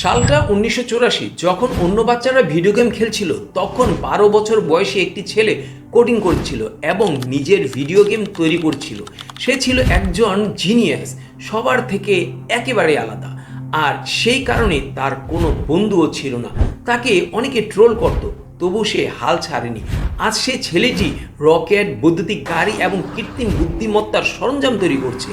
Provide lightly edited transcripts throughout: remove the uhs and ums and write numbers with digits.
সালটা 1984। যখন অন্য বাচ্চারা ভিডিও গেম খেলছিল তখন 12 বছর বয়সী একটি ছেলে কোডিং করছিল এবং নিজের ভিডিও গেম তৈরি করছিল। সে ছিল একজন জিনিয়াস, সবার থেকে একেবারে আলাদা। আর সেই কারণে তার কোনো বন্ধুও ছিল না। তাকে অনেকে ট্রোল করত, তবু সে হাল ছাড়েনি। আজ সে ছেলেটি রকেট, বৈদ্যুতিক গাড়ি এবং কৃত্রিম বুদ্ধিমত্তার সরঞ্জাম তৈরি করছে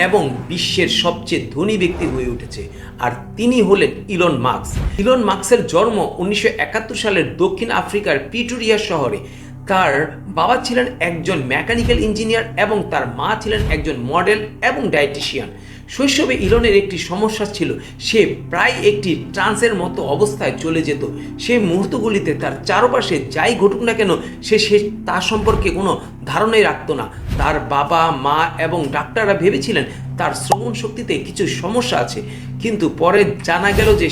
এবং বিশ্বের সবচেয়ে ধনী ব্যক্তি হয়ে উঠেছে। আর তিনি হলেন ইলন মাস্ক। ইলন মাস্কের জন্ম 1971 সালের দক্ষিণ আফ্রিকার প্রিটোরিয়া শহরে। তার বাবা ছিলেন একজন মেকানিক্যাল ইঞ্জিনিয়ার এবং তার মা ছিলেন একজন মডেল এবং ডায়েটিশিয়ান। শৈশবে ইলনের একটি সমস্যা ছিল, সে প্রায় একটি ট্রান্সের মতো অবস্থায় চলে যেত। সেই মুহূর্তগুলিতে তার চারপাশে যাই ঘটুক না কেন সে তার সম্পর্কে কোনো ধারণাই রাখতো না। তার বাবা, মা এবং ডাক্তাররা ভেবেছিলেন তার শ্রবণ শক্তিতে কিছু সমস্যা আছে, কিন্তু পরে জানা গেল যে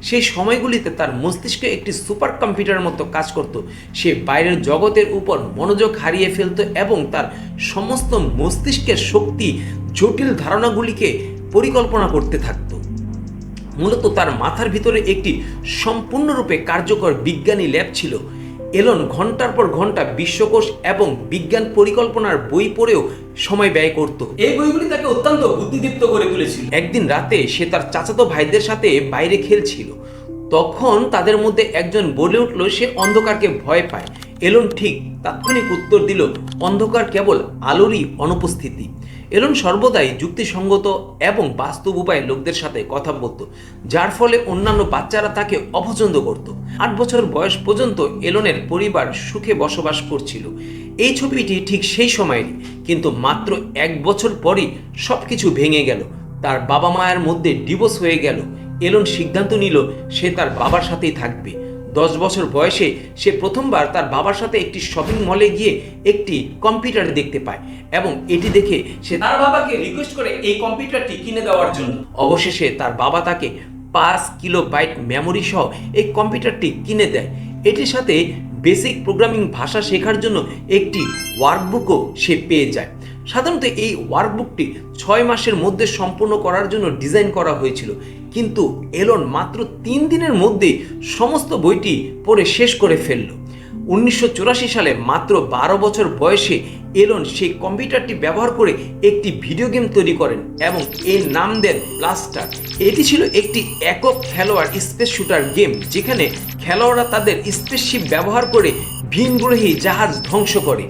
সেই সময়গুলিতে তার মস্তিষ্কে একটি সুপার কম্পিউটারের মতো কাজ করত। সে বাইরের জগতের উপর মনোযোগ হারিয়ে ফেলত এবং তার সমস্ত মস্তিষ্কের শক্তি জটিল ধারণাগুলিকে পরিকল্পনা করতে থাকত। মূলত তার মাথার ভিতরে একটি সম্পূর্ণরূপে কার্যকর বিজ্ঞানী ল্যাব ছিল। এলন ঘন্টার পর ঘন্টা বিশ্বকোষ এবং বিজ্ঞান পরিকল্পনার বই পড়েও সময় ব্যয় করত। এই বইগুলি তাকে অত্যন্ত বুদ্ধিদীপ্ত করে তুলেছিল। একদিন রাতে সে তার চাচাতো ভাইদের সাথে বাইরে খেলছিল। তখন তাদের মধ্যে একজন বলে উঠল সে অন্ধকারকে ভয় পায়। এলন ঠিক তাৎক্ষণিক উত্তর দিল, অন্ধকার কেবল আলোরই অনুপস্থিতি। এলন সর্বদাই যুক্তিসঙ্গত এবং বাস্তব উপায়ে লোকদের সাথে কথা বলত, যার ফলে অন্যান্য বাচ্চারা তাকে অপছন্দ করত। 8 বছর বয়স পর্যন্ত এলনের পরিবার সুখে বসবাস করছিল। এই ছবিটি ঠিক সেই সময়েরই, কিন্তু মাত্র 1 বছর পরই সবকিছু ভেঙে গেল। তার বাবা মায়ের মধ্যে ডিভোর্স হয়ে গেল। এলন সিদ্ধান্ত নিল সে তার বাবার সাথেই থাকবে। 10 বছর বয়সে সে প্রথমবার তার বাবার সাথে একটি শপিং মলে গিয়ে একটি কম্পিউটার দেখতে পায় এবং এটি দেখে সে তার বাবাকে রিকোয়েস্ট করে এই কম্পিউটারটি কিনে দেওয়ার জন্য। অবশেষে তার বাবা তাকে 5 কিলোবাইট মেমোরি সহ এই কম্পিউটারটি কিনে দেয়। এটির সাথে বেসিক প্রোগ্রামিং ভাষা শেখার জন্য একটি ওয়ার্কবুকও সে পেয়ে যায়। সাধারণত এই ওয়ার্কবুকটি 6 মাসের মধ্যে সম্পূর্ণ করার জন্য ডিজাইন করা হয়েছিল, কিন্তু এলন মাত্র 3 দিনের মধ্যে সমস্ত বইটি পড়ে শেষ করে ফেলল। 1984 সালে মাত্র 12 বছর বয়সে এলন সেই কম্পিউটারটি ব্যবহার করে একটি ভিডিও গেম তৈরি করেন এবং এর নাম দেন ব্লাস্টার। এটি ছিল একটি একক খেলোয়াড় স্পেস শুটার গেম, যেখানে খেলোয়াড়রা তাদের স্পেসশিপ ব্যবহার করে ভিনগ্রহী জাহাজ ধ্বংস করে।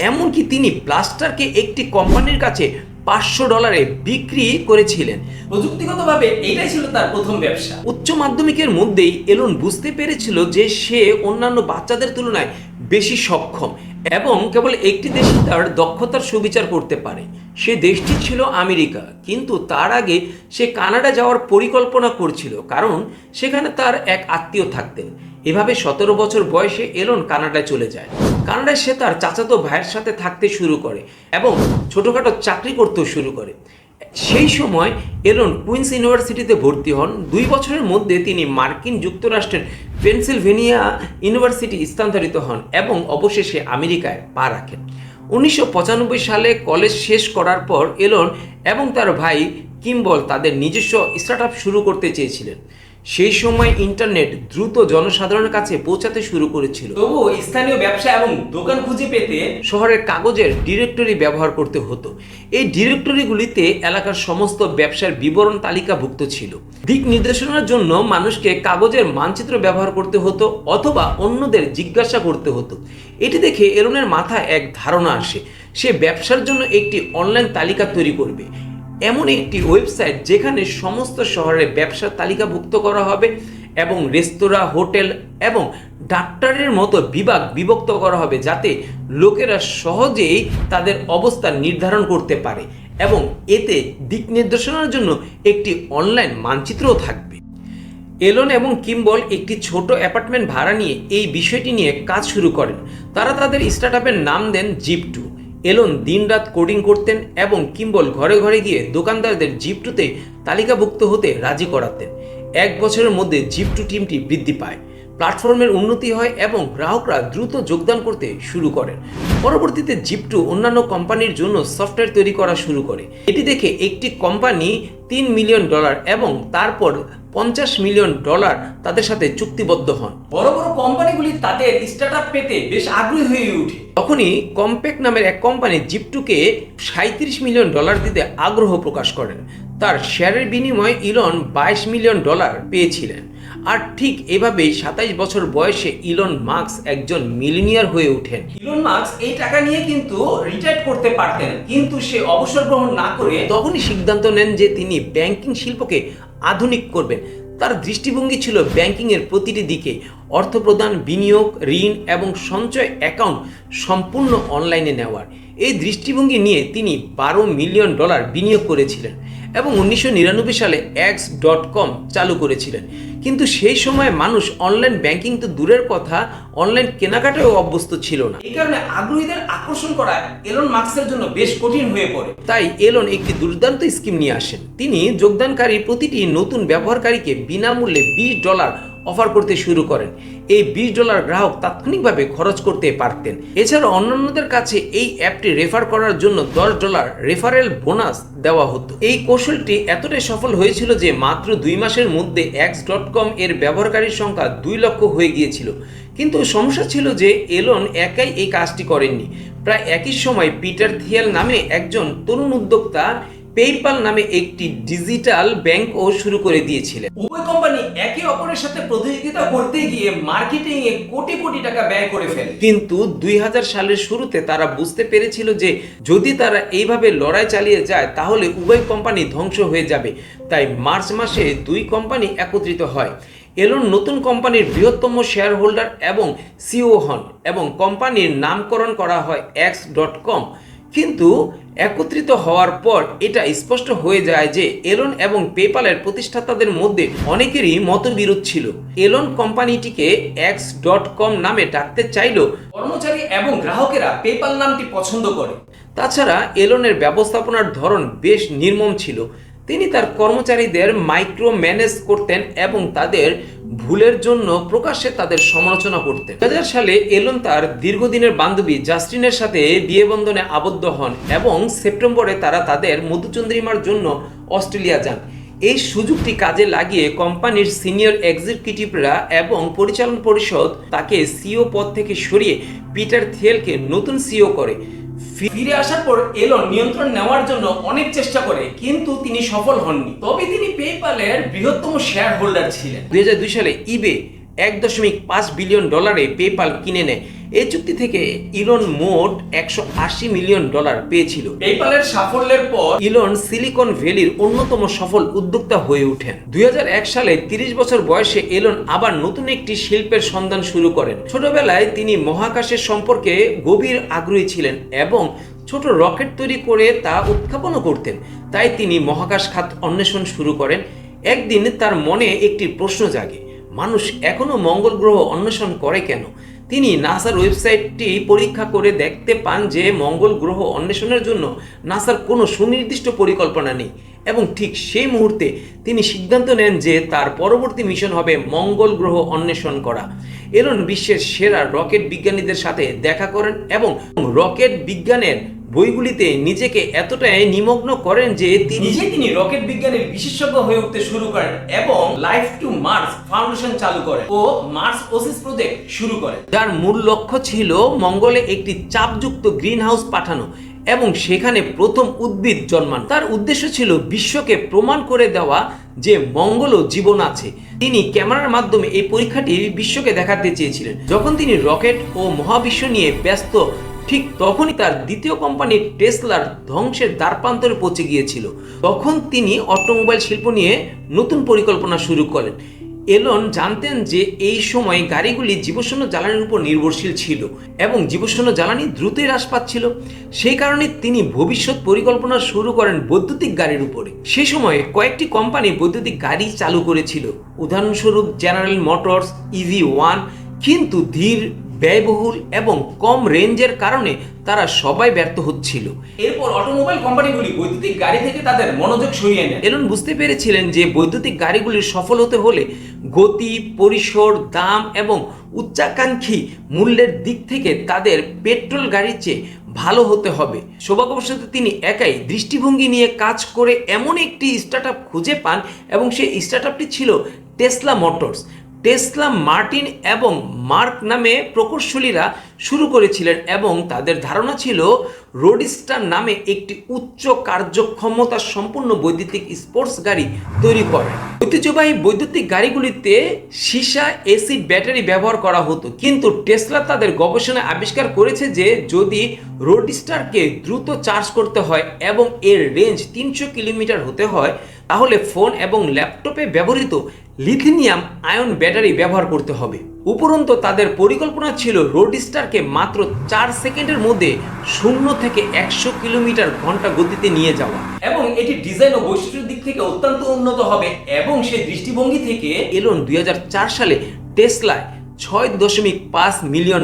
এমনকি তিনি ব্লাস্টারকে একটি কোম্পানির কাছে $500 বিক্রি করেছিলেন। প্রযুক্তিগতভাবে এইটাই ছিল তার প্রথম ব্যবসা। উচ্চ মাধ্যমিকের মধ্যেই এলন বুঝতে পেরেছিল যে সে অন্যান্য বাচ্চাদের তুলনায় বেশি সক্ষম এবং কেবল একটি দেশই তার দক্ষতার সুবিচার করতে পারে। সে দেশটি ছিল আমেরিকা, কিন্তু তার আগে সে কানাডা যাওয়ার পরিকল্পনা করছিল, কারণ সেখানে তার এক আত্মীয় থাকতেন। এভাবে 17 বছর বয়সে এলন কানাডায় চলে যায়। কানাডায় সে তার চাচাতো ভাইয়ের সাথে থাকতে শুরু করে এবং ছোটোখাটো চাকরি করতেও শুরু করে। সেই সময় এলন কুইন্স ইউনিভার্সিটিতে ভর্তি হন। 2 বছরের মধ্যে তিনি মার্কিন যুক্তরাষ্ট্রের পেনসিলভেনিয়া ইউনিভার্সিটি স্থানান্তরিত হন এবং অবশেষে আমেরিকায় পা রাখেন। 1995 সালে কলেজ শেষ করার পর এলন এবং তার ভাই কিম্বল তাদের নিজস্ব স্টার্টআপ শুরু করতে চেয়েছিলেন। সেই সময় ইন্টারনেট দ্রুত জনসাধারণের কাছে পৌঁছাতে শুরু করেছিল। তবুও স্থানীয় ব্যবসা এবং দোকান খুঁজে পেতে শহরের কাগজের ডিরেক্টরি ব্যবহার করতে হতো। এই ডিরেক্টরিগুলিতে এলাকার সমস্ত ব্যবসার বিবরণ তালিকাভুক্ত ছিল। দিক নির্দেশনার জন্য মানুষকে কাগজের মানচিত্র ব্যবহার করতে হতো অথবা অন্যদের জিজ্ঞাসা করতে হতো। এটি দেখে এলনের মাথায় এক ধারণা আসে, সে ব্যবসার জন্য একটি অনলাইন তালিকা তৈরি করবে, এমন একটি ওয়েবসাইট যেখানে সমস্ত শহরের ব্যবসার তালিকাভুক্ত করা হবে এবং রেস্তোরাঁ, হোটেল এবং ডাক্তারের মতো বিভাগ বিভক্ত করা হবে, যাতে লোকেরা সহজেই তাদের অবস্থান নির্ধারণ করতে পারে এবং এতে দিক নির্দেশনার জন্য একটি অনলাইন মানচিত্রও থাকবে। এলন এবং কিম্বল একটি ছোট অ্যাপার্টমেন্ট ভাড়া নিয়ে এই বিষয়টি নিয়ে কাজ শুরু করেন। তারা তাদের স্টার্টআপের নাম দেন জিপ2। এলন দিনরাত কোডিং করতেন এবং কিম্বল ঘরে ঘরে গিয়ে দোকানদারদের জিপ2তে তালিকাভুক্ত হতে রাজি করাতেন। 1 বছরের মধ্যে জিপ2 টিমটি বৃদ্ধি পায়, প্ল্যাটফর্মের উন্নতি হয় এবং গ্রাহকরা দ্রুত যোগদান করতে শুরু করেন। পরবর্তীতে জিপ2 অন্যান্য কোম্পানির জন্য সফটওয়্যার তৈরি করা শুরু করে। এটি দেখে একটি কোম্পানি $3 মিলিয়ন এবং তারপর $50 মিলিয়ন তাদের সাথে চুক্তিবদ্ধ হন। বড় বড় কোম্পানিগুলি তাদের স্টার্টআপ পেতে বেশ আগ্রহী হয়ে ওঠে। তখনই কম্প্যাক্ট নামের এক কোম্পানি জিপটুকে $37 মিলিয়ন দিতে আগ্রহ প্রকাশ করেন। তার শেয়ারের বিনিময়ে ইলন $22 মিলিয়ন পেয়েছিলেন। আর ঠিক এভাবেই 27 বছর বয়সে ইলন মাস্ক একজন মিলিনিয়ার হয়ে ওঠেন। ইলন মাস্ক এই টাকা নিয়ে কিন্তু রিটায়ার করতে পারতেন, কিন্তু সে অবসর গ্রহণ না করে তখনই সিদ্ধান্ত নেন যে তিনি ব্যাংকিং শিল্পকে আধুনিক করবেন। তার দৃষ্টিভঙ্গি ছিল ব্যাংকিংয়ের প্রতিটি দিকে অর্থ প্রদান, বিনিয়োগ, ঋণ এবং সঞ্চয় অ্যাকাউন্ট সম্পূর্ণ অনলাইনে নেওয়ার। এই দৃষ্টিভঙ্গি নিয়ে তিনি $12 মিলিয়ন বিনিয়োগ করেছিলেন এবং 1999 সালে X.com চালু করেছিলেন। কিন্তু সেই সময় মানুষ অনলাইন ব্যাংকিং তো দূরের কথা, অনলাইন কেনাকাটাও অভ্যস্ত ছিল না। এই কারণে আগ্রহীদের আকর্ষণ করা এলন মাস্কের জন্য বেশ কঠিন হয়ে পড়ে। তাই এলন একটি দুর্দান্ত স্কিম নিয়ে আসেন। তিনি যোগদানকারী প্রতিটি নতুন ব্যবহারকারীকে বিনামূল্যে $20 অফার করতে শুরু করেন। এই $20 গ্রাহক তাৎক্ষণিকভাবে খরচ করতে পারতেন। এছাড়া অন্যান্যদের কাছে এই অ্যাপটি রেফার করার জন্য $10 রেফারেল বোনাস দেওয়া হতো। এই কৌশলটি এতটাই সফল হয়েছিল যে মাত্র 2 মাসের মধ্যে X.com এর ব্যবহারকারীর সংখ্যা 2 লক্ষ হয়ে গিয়েছিল। কিন্তু সমস্যা ছিল যে এলন একাই এই কাজটি করেননি। প্রায় একই সময় পিটার থিয়েল নামে একজন তরুণ উদ্যোক্তা পেপ্যাল নামে একটি ডিজিটাল ব্যাংকও শুরু করে দিয়েছিলেন। উভয় কোম্পানি একে অপরের সাথে প্রতিযোগিতা করতে গিয়ে মার্কেটিং এ কোটি কোটি টাকা ব্যয় করে ফেলে। কিন্তু 2000 সালের শুরুতে তারা বুঝতে পেরেছিল যে যদি তারা এইভাবে লড়াই চালিয়ে যায় তাহলে উভয় কোম্পানি ধ্বংস হয়ে যাবে। তাই মার্চ মাসে 2 কোম্পানি একত্রিত হয়। এলন নতুন কোম্পানির বৃহত্তম শেয়ার হোল্ডার এবং সিইও হন এবং কোম্পানির নামকরণ করা হয় X.com। কিন্তু একত্রিত হওয়ার পর এটা স্পষ্ট হয়ে যায় যে এলন এবং পেপ্যালের প্রতিষ্ঠাতাদের মধ্যে অনেকেরই মতবিরোধ ছিল। এলন কোম্পানিটিকে X.com নামে ডাকতে চাইলেও কর্মচারী এবং গ্রাহকেরা পেপ্যাল নামটি পছন্দ করে। তাছাড়া এলনের ব্যবস্থাপনার ধরন বেশ নির্মম ছিল। তিনি তার কর্মচারীদের মাইক্রো ম্যানেজ করতেন এবং তাদের ভুলের জন্য প্রকাশ্যে তাদের সমালোচনা করতেন। 2000 সালে এলন তার দীর্ঘদিনের বান্ধবী জাস্টিনের সাথে বিয়ে বন্ধনে আবদ্ধ হন এবং সেপ্টেম্বরে তারা তাদের মধুচন্দ্রিমার জন্য অস্ট্রেলিয়া যান। এই সুযোগটি কাজে লাগিয়ে কোম্পানির সিনিয়র এক্সিকিউটিভরা এবং পরিচালনা পরিষদ তাকে সিইও পদ থেকে সরিয়ে পিটার থিয়েলকে নতুন সিইও করে। ফিরে আসার পর এলন নিয়ন্ত্রণ নেওয়ার জন্য অনেক চেষ্টা করে, কিন্তু তিনি সফল হননি। তবে তিনি পেপ্যালের বৃহত্তম শেয়ার হোল্ডার ছিলেন। 2002 সালে ইবে $1.5 বিলিয়ন পেপ্যাল কিনে নেয়। এই চুক্তি থেকে ইলন মোট $180 মিলিয়ন পেয়েছিল। পেপ্যালের সাফল্যের পর ইলন সিলিকন ভ্যালির অন্যতম সফল উদ্যোক্তা হয়ে ওঠেন। 2001 সালে 30 বছর বয়সে এলন আবার নতুন একটি শিল্পের সন্ধান শুরু করেন। ছোটবেলায় তিনি মহাকাশের সম্পর্কে গভীর আগ্রহী ছিলেন এবং ছোট রকেট তৈরি করে তা উৎক্ষেপণও করতেন। তাই তিনি মহাকাশ খাত অন্বেষণ শুরু করেন। একদিন তার মনে একটি প্রশ্ন জাগে, মানুষ এখনো মঙ্গল গ্রহ অন্বেষণ করে কেন? তিনি নাসার ওয়েবসাইটটি পরীক্ষা করে দেখতে পান যে মঙ্গল গ্রহ অন্বেষণের জন্য নাসার কোনো সুনির্দিষ্ট পরিকল্পনা নেই এবং ঠিক সেই মুহূর্তে তিনি সিদ্ধান্ত নেন যে তার পরবর্তী মিশন হবে মঙ্গল গ্রহ অন্বেষণ করা। এলন বিশ্বের সেরা রকেট বিজ্ঞানীদের সাথে দেখা করেন এবং রকেট বিজ্ঞানের বইগুলিতে নিজেকে এতটাই নিমগ্ন করেন যে তিনি রকেট বিজ্ঞানের বিশেষজ্ঞ হয়ে উঠতে শুরু করেন এবং লাইফ টু মার্স ফাউন্ডেশন চালু করেন ও মার্স ওসিস প্রজেক্ট শুরু করেন, যার মূল লক্ষ্য ছিল মঙ্গলে একটি চাপযুক্ত গ্রিন হাউস পাঠানো এবং সেখানে প্রথম উদ্ভিদ জন্মানো। তার উদ্দেশ্য ছিল বিশ্বকে প্রমাণ করে দেওয়া যে মঙ্গলও জীবন আছে। তিনি ক্যামেরার মাধ্যমে এই পরীক্ষাটি বিশ্বকে দেখাতে চেয়েছিলেন। যখন তিনি রকেট ও মহাবিশ্ব নিয়ে ব্যস্ত, ঠিক তখনই তার দ্বিতীয় কোম্পানি টেসলার ধ্বংসের দ্বারপ্রান্তরে পৌঁছে গিয়েছিল। তখন তিনি অটোমোবাইল শিল্প নিয়ে নতুন পরিকল্পনা শুরু করেন। এলন জানতেন যে এই সময় গাড়িগুলি জীবাশ্ম জ্বালানির উপর নির্ভরশীল ছিল এবং জীবাশ্ম জ্বালানি দ্রুতই হ্রাস পাচ্ছিল। সেই কারণে তিনি ভবিষ্যৎ পরিকল্পনা শুরু করেন বৈদ্যুতিক গাড়ির উপরে। সে সময় কয়েকটি কোম্পানি বৈদ্যুতিক গাড়ি চালু করেছিল, উদাহরণস্বরূপ জেনারেল মোটরস, EV1, কিন্তু ধীর, ব্যয়বহুল এবং কম রেঞ্জের কারণে তারা সবাই ব্যর্থ হচ্ছিল। এরপর অটোমোবাইল কোম্পানিগুলি বৈদ্যুতিক গাড়ি থেকে তাদের মনোযোগ সরিয়ে নেয়। এলন বুঝতে পেরেছিলেন যে বৈদ্যুতিক গাড়িগুলির সফল হতে হলে গতি, পরিসর, দাম এবং উচ্চাকাঙ্ক্ষী মূল্যের দিক থেকে তাদের পেট্রোল গাড়ির চেয়ে ভালো হতে হবে। সৌভাগ্যবশত তিনি একাই দৃষ্টিভঙ্গি নিয়ে কাজ করে এমন একটি স্টার্টআপ খুঁজে পান এবং সেই স্টার্টআপটি ছিল টেসলা মোটরস। টেসলা মার্টিন এবং মার্ক নামে প্রকৌশলীরা শুরু করেছিলেন এবং তাদের ধারণা ছিল রোডস্টার নামে একটি উচ্চ কার্যক্ষমতা সম্পূর্ণ বৈদ্যুতিক স্পোর্টস গাড়ি তৈরি করে। ঐতিহ্যবাহী বৈদ্যুতিক গাড়িগুলিতে সীসা এসিড ব্যাটারি ব্যবহার করা হতো, কিন্তু টেসলা তাদের গবেষণায় আবিষ্কার করেছে যে যদি রোডস্টারকে দ্রুত চার্জ করতে হয় এবং এর রেঞ্জ 300 কিলোমিটার হতে হয়, তাহলে ফোন এবং ল্যাপটপে ব্যবহৃত লিথিয়াম আয়ন ব্যাটারি ব্যবহার করতে হবে। উপরন্তু তাদের পরিকল্পনা ছিল রোডস্টারকে মাত্র 4 সেকেন্ডের মধ্যে 0 থেকে 100 কিলোমিটার ঘন্টা গতিতে নিয়ে যাওয়া। এবং এটি ডিজাইন ও বৈশিষ্ট্যের দিক থেকে অত্যন্ত উন্নত হবে এবং সেই দৃষ্টিভঙ্গি থেকে এলন 2004 সালে টেসলায় $6.5 মিলিয়ন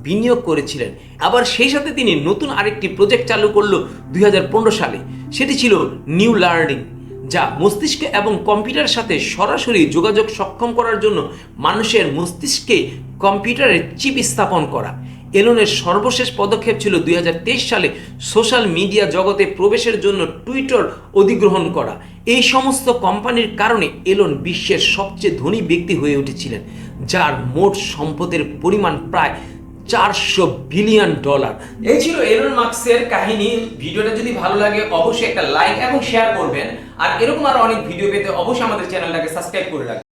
বিনিয়োগ করেছিলেন। আবার সেই সাথে তিনি নতুন আরেকটি প্রজেক্ট চালু করলো 2015 সালে। সেটি ছিল নিউ লার্নিং, যা মস্তিষ্ক এবং কম্পিউটারের সাথে সরাসরি যোগাযোগ সক্ষম করার জন্য মানুষের মস্তিষ্কে কম্পিউটারের চিপ স্থাপন করা। এলনের সর্বশেষ পদক্ষেপ ছিল 2023 সালে সোশ্যাল মিডিয়া জগতে প্রবেশের জন্য টুইটার অধিগ্রহণ করা। এই সমস্ত কোম্পানির কারণে এলন বিশ্বের সবচেয়ে ধনী ব্যক্তি হয়ে উঠেছিলেন, যার মোট সম্পদের পরিমাণ প্রায় $400 বিলিয়ন। এই ছিল এলন মাস্কের কাহিনী। ভিডিওটা যদি ভালো লাগে অবশ্যই একটা লাইক এবং শেয়ার করবেন, আর এরকম আরো অনেক ভিডিও পেতে অবশ্যই আমাদের চ্যানেলটাকে সাবস্ক্রাইব করে রাখবেন।